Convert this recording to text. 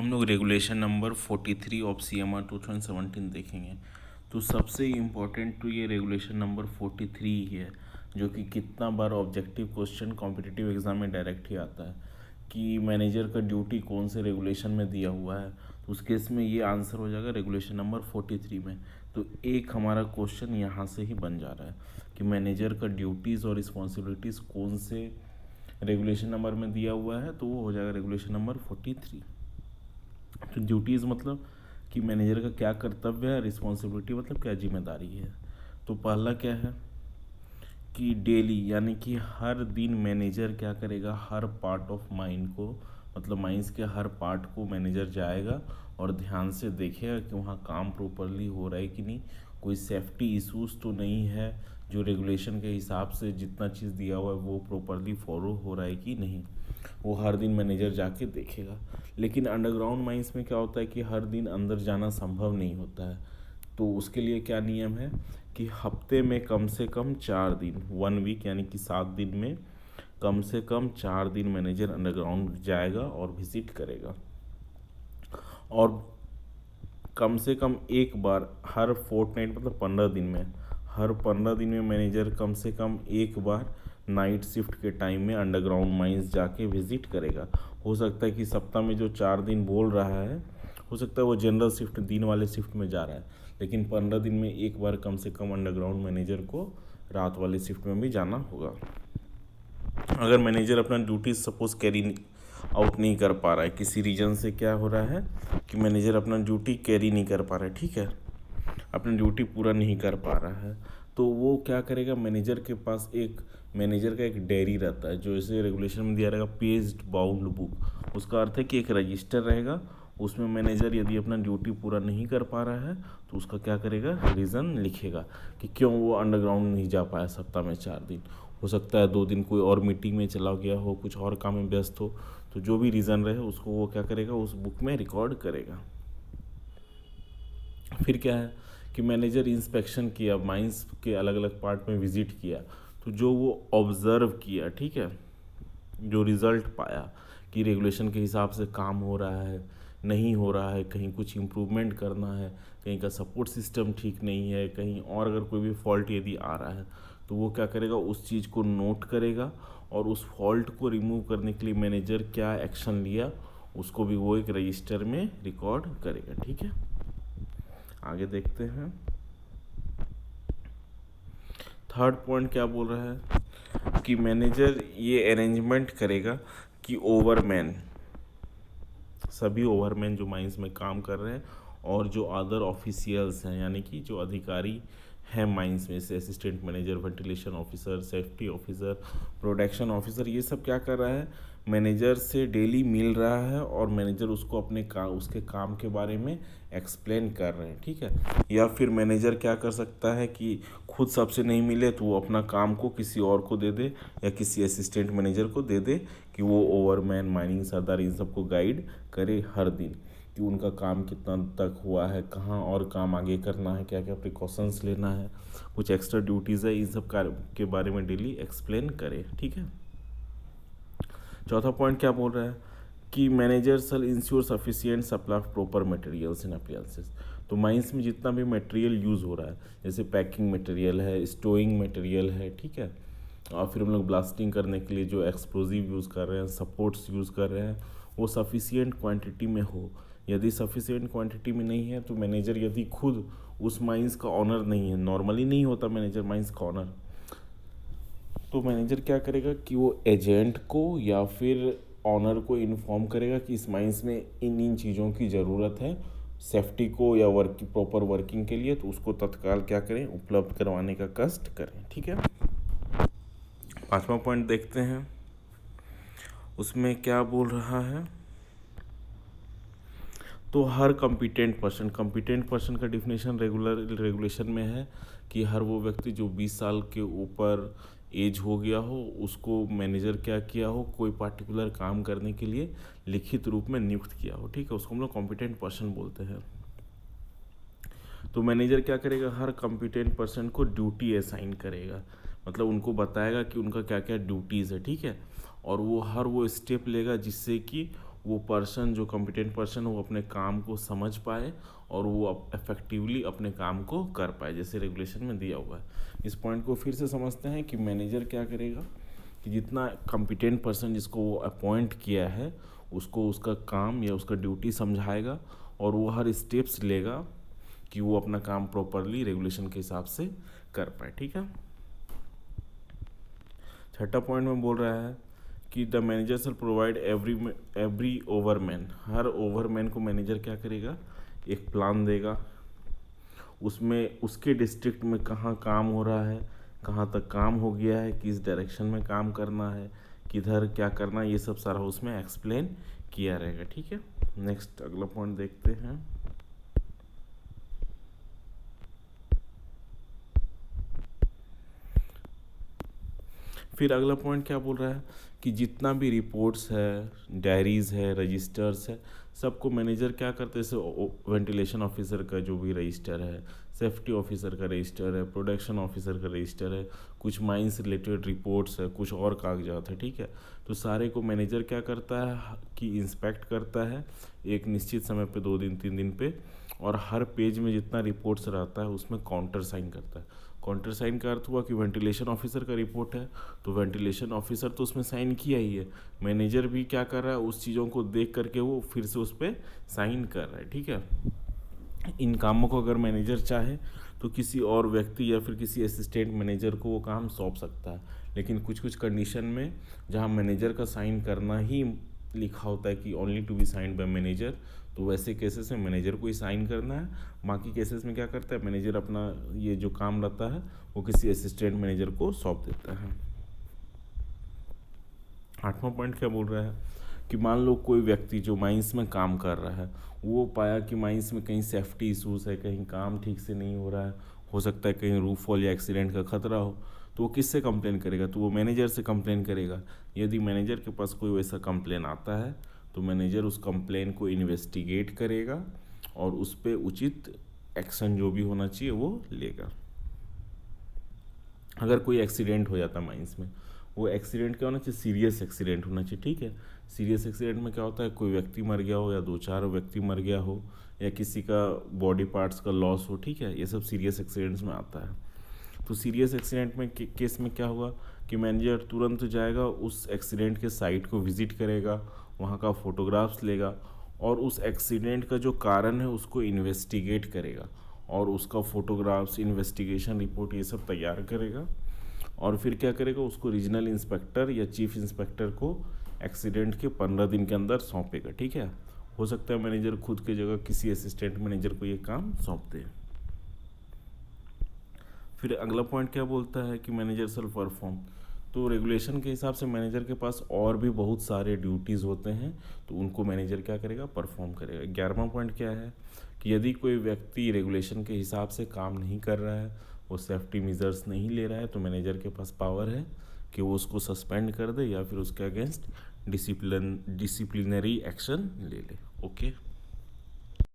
हम लोग regulation number 43 of CMR 2017 देखेंगे। तो सबसे इम्पोर्टेंट तो ये रेगुलेशन नंबर 43 ही है, जो कि कितना बार ऑब्जेक्टिव क्वेश्चन कॉम्पिटिटिव एग्जाम में डायरेक्ट ही आता है कि मैनेजर का ड्यूटी कौन से रेगुलेशन में दिया हुआ है। तो उस केस में ये आंसर हो जाएगा रेगुलेशन नंबर 43 में। तो एक हमारा क्वेश्चन यहाँ से ही बन जा रहा है कि मैनेजर का ड्यूटीज़ और रिस्पॉन्सिबिलिटीज़ कौन से रेगुलेशन नंबर में दिया हुआ है, तो वो हो जाएगा रेगुलेशन नंबर 43। तो ड्यूटीज़ मतलब कि मैनेजर का क्या कर्तव्य है, रिस्पॉन्सिबिलिटी मतलब क्या जिम्मेदारी है। तो पहला क्या है कि डेली यानी कि हर दिन मैनेजर क्या करेगा, हर पार्ट ऑफ माइन को मतलब माइंस के हर पार्ट को मैनेजर जाएगा और ध्यान से देखेगा कि वहाँ काम प्रॉपरली हो रहा है कि नहीं, कोई सेफ्टी इश्यूज तो नहीं है, जो रेगुलेशन के हिसाब से जितना चीज़ दिया हुआ है वो प्रॉपरली फॉलो हो रहा है कि नहीं, वो हर दिन मैनेजर जाके देखेगा। लेकिन अंडरग्राउंड माइंस में क्या होता है कि हर दिन अंदर जाना संभव नहीं होता है। तो उसके लिए क्या नियम है कि हफ्ते में कम से कम 4 दिन, 1 वीक यानी कि 7 दिन में कम से कम 4 दिन मैनेजर अंडरग्राउंड जाएगा और विजिट करेगा। और कम से कम एक बार हर फोर्टनाइट मतलब 15 दिन में, हर 15 दिन में मैनेजर कम से कम एक बार नाइट शिफ्ट के टाइम में अंडरग्राउंड माइंस जाके विजिट करेगा। हो सकता है कि सप्ताह में जो 4 दिन बोल रहा है, हो सकता है वो जनरल शिफ्ट दिन वाले शिफ्ट में जा रहा है, लेकिन 15 दिन में एक बार कम से कम अंडरग्राउंड मैनेजर को रात वाले शिफ्ट में भी जाना होगा। अगर मैनेजर अपना ड्यूटी सपोज कैरी आउट नहीं कर पा रहा है, किसी रीजन से क्या हो रहा है कि मैनेजर अपना ड्यूटी कैरी नहीं कर पा रहा है, ठीक है, अपना ड्यूटी पूरा नहीं कर पा रहा है, तो वो क्या करेगा, मैनेजर के पास एक मैनेजर का एक डायरी रहता है, जो इसे रेगुलेशन में दिया रहेगा पेज बाउंड बुक। उसका अर्थ है कि एक रजिस्टर रहेगा, उसमें मैनेजर यदि अपना ड्यूटी पूरा नहीं कर पा रहा है तो उसका क्या करेगा, रीज़न लिखेगा कि क्यों वो अंडरग्राउंड नहीं जा पाया सप्ताह में 4 दिन। हो सकता है 2 दिन कोई और मीटिंग में चला गया हो, कुछ और काम में व्यस्त हो, तो जो भी रीज़न रहे उसको वो क्या करेगा, उस बुक में रिकॉर्ड करेगा। फिर क्या है कि मैनेजर इंस्पेक्शन किया, माइंस के अलग अलग पार्ट में विजिट किया, तो जो वो ऑब्ज़र्व किया, ठीक है, जो रिज़ल्ट पाया कि रेगुलेशन के हिसाब से काम हो रहा है, नहीं हो रहा है, कहीं कुछ इम्प्रूवमेंट करना है, कहीं का सपोर्ट सिस्टम ठीक नहीं है, कहीं और अगर कोई भी फॉल्ट यदि आ रहा है, तो वो क्या करेगा, उस चीज़ को नोट करेगा और उस फॉल्ट को रिमूव करने के लिए मैनेजर क्या एक्शन लिया उसको भी वो एक रजिस्टर में रिकॉर्ड करेगा। ठीक है, आगे देखते हैं। थर्ड पॉइंट क्या बोल रहा है कि मैनेजर ये अरेंजमेंट करेगा कि ओवरमैन, सभी ओवरमैन जो माइंस में काम कर रहे हैं और जो अदर ऑफिशियल्स हैं, यानी कि जो अधिकारी हैं माइंस में से assistant manager, ventilation officer, safety officer, production officer, ये सब क्या कर रहा है, मैनेजर से डेली मिल रहा है और मैनेजर उसको अपने उसके काम के बारे में एक्सप्लेन कर रहे हैं। ठीक है, या फिर मैनेजर क्या कर सकता है कि खुद सबसे नहीं मिले तो वो अपना काम को किसी और को दे दे या किसी असिस्टेंट मैनेजर को दे दे कि वो ओवरमैन, माइनिंग सरदार, इन सबको गाइड करे हर दिन कि उनका काम कितना तक हुआ है, कहाँ और काम आगे करना है, क्या क्या प्रिकॉशंस लेना है, कुछ एक्स्ट्रा ड्यूटीज़ है, इन सब के बारे में डेली एक्सप्लेन करे। ठीक है, चौथा पॉइंट क्या बोल रहा है कि manager shall ensure sufficient supply of proper materials and appliances. तो माइंस में जितना भी मटेरियल यूज़ हो रहा है, जैसे पैकिंग मटेरियल है, स्टोइंग मटेरियल है, ठीक है, और फिर हम लोग ब्लास्टिंग करने के लिए जो एक्सप्लोजिव यूज़ कर रहे हैं, सपोर्ट्स यूज़ कर रहे हैं, वो सफिशिएंट क्वांटिटी में हो। यदि सफिशिएंट क्वांटिटी में नहीं है तो मैनेजर यदि खुद उस माइंस का ऑनर नहीं है, नॉर्मली नहीं होता मैनेजर माइंस का ऑनर, तो मैनेजर क्या करेगा कि वो एजेंट को या फिर ऑनर को इन्फॉर्म करेगा कि इस माइंस में इन इन चीज़ों की ज़रूरत है सेफ्टी को या प्रॉपर वर्किंग के लिए, तो उसको तत्काल क्या करें, उपलब्ध करवाने का कष्ट करें। ठीक है, पांचवा पॉइंट देखते हैं, उसमें क्या बोल रहा है। तो हर कॉम्पिटेंट पर्सन का डिफिनेशन रेगुलेशन में है कि हर वो व्यक्ति जो 20 साल के ऊपर एज हो गया हो, उसको मैनेजर क्या किया हो, कोई पार्टिकुलर काम करने के लिए लिखित रूप में नियुक्त किया हो। ठीक है, उसको हम लोग कॉम्पिटेंट पर्सन बोलते हैं। तो मैनेजर क्या करेगा, हर कॉम्पिटेंट पर्सन को ड्यूटी असाइन करेगा, मतलब उनको बताएगा कि उनका क्या क्या ड्यूटीज़ है। ठीक है, और वो हर वो स्टेप लेगा जिससे कि वो पर्सन जो कॉम्पिटेंट पर्सन वो अपने काम को समझ पाए और वो इफेक्टिवली अपने काम को कर पाए, जैसे रेगुलेशन में दिया हुआ है। इस पॉइंट को फिर से समझते हैं कि मैनेजर क्या करेगा कि जितना कॉम्पिटेंट पर्सन जिसको वो अपॉइंट किया है उसको उसका काम या उसका ड्यूटी समझाएगा और वो हर स्टेप्स लेगा कि वो अपना काम प्रॉपरली रेगुलेशन के हिसाब से कर पाए। ठीक है, छठा पॉइंट में बोल रहा है कि the manager shell provide every ओवरमैन, हर ओवरमैन को मैनेजर क्या करेगा, एक प्लान देगा, उसमें उसके डिस्ट्रिक्ट में कहाँ काम हो रहा है, कहाँ तक काम हो गया है, किस डायरेक्शन में काम करना है, किधर क्या करना है, ये सब सारा उसमें एक्सप्लेन किया रहेगा। ठीक है, नेक्स्ट अगला पॉइंट देखते हैं। फिर अगला पॉइंट क्या बोल रहा है कि जितना भी रिपोर्ट्स है, डायरीज़ है, रजिस्टर्स है, सबको मैनेजर क्या करते हैं, जैसे वेंटिलेशन ऑफिसर का जो भी रजिस्टर है, सेफ्टी ऑफिसर का रजिस्टर है, प्रोडक्शन ऑफिसर का रजिस्टर है, कुछ माइन से रिलेटेड रिपोर्ट्स है, कुछ और कागजात है। ठीक है, तो सारे को मैनेजर क्या करता है कि इंस्पेक्ट करता है एक निश्चित समय पे, 2 दिन 3 दिन पे, और हर पेज में जितना रिपोर्ट्स रहता है उसमें काउंटर साइन करता है। काउंटर साइन का अर्थ हुआ कि वेंटिलेशन ऑफिसर का रिपोर्ट है तो वेंटिलेशन ऑफिसर तो उसमें साइन किया ही है, मैनेजर भी क्या कर रहा है, उस चीज़ों को देख करके वो फिर से उस पर साइन कर रहा है। ठीक है, इन कामों को अगर मैनेजर चाहे तो किसी और व्यक्ति या फिर किसी असिस्टेंट मैनेजर को वो काम सौंप सकता है, लेकिन कुछ कुछ कंडीशन में जहाँ मैनेजर का साइन करना ही लिखा होता है कि only to be signed by manager, तो वैसे केसेस में मैनेजर को ही साइन करना है। बाकी केसेस में क्या करता है, मैनेजर अपना ये जो काम रहता है वो किसी असिस्टेंट मैनेजर को सौंप देता है। 8वां पॉइंट क्या बोल रहा है कि मान लो कोई व्यक्ति जो माइंस में काम कर रहा है वो पाया कि माइंस में कहीं सेफ्टी इशूज़ है, कहीं काम ठीक से नहीं हो रहा है, हो सकता है कहीं रूफ फॉल या एक्सीडेंट का खतरा हो, तो वो किससे कंप्लेन करेगा, तो वो मैनेजर से कंप्लेन करेगा। यदि मैनेजर के पास कोई वैसा कंप्लेन आता है तो मैनेजर उस कंप्लेन को इन्वेस्टिगेट करेगा और उस पर उचित एक्शन जो भी होना चाहिए वो लेगा। अगर कोई एक्सीडेंट हो जाता माइंस में, वो एक्सीडेंट क्या होना चाहिए, सीरियस एक्सीडेंट होना चाहिए। ठीक है, सीरियस एक्सीडेंट में क्या होता है, कोई व्यक्ति मर गया हो या 2-4 व्यक्ति मर गया हो या किसी का बॉडी पार्ट्स का लॉस हो। ठीक है, ये सब सीरियस एक्सीडेंट्स में आता है। तो सीरियस एक्सीडेंट में केस में क्या होगा कि मैनेजर तुरंत जाएगा, उस एक्सीडेंट के साइट को विजिट करेगा, वहाँ का फोटोग्राफ्स लेगा और उस एक्सीडेंट का जो कारण है उसको इन्वेस्टिगेट करेगा और उसका फोटोग्राफ्स, इन्वेस्टिगेशन रिपोर्ट ये सब तैयार करेगा और फिर क्या करेगा, उसको रीजनल इंस्पेक्टर या चीफ इंस्पेक्टर को एक्सीडेंट के 15 दिन के अंदर सौंपेगा। ठीक है, हो सकता है मैनेजर खुद की जगह किसी असिस्टेंट मैनेजर को ये काम सौंप दे। फिर अगला पॉइंट क्या बोलता है कि मैनेजर शैल परफॉर्म, तो रेगुलेशन के हिसाब से मैनेजर के पास और भी बहुत सारे ड्यूटीज़ होते हैं तो उनको मैनेजर क्या करेगा, परफॉर्म करेगा। 11वां पॉइंट क्या है कि यदि कोई व्यक्ति रेगुलेशन के हिसाब से काम नहीं कर रहा है, वो सेफ्टी मेजर्स नहीं ले रहा है, तो मैनेजर के पास पावर है कि वो उसको सस्पेंड कर दे या फिर उसके अगेंस्ट डिसिप्लिनरी एक्शन ले ले। ओके।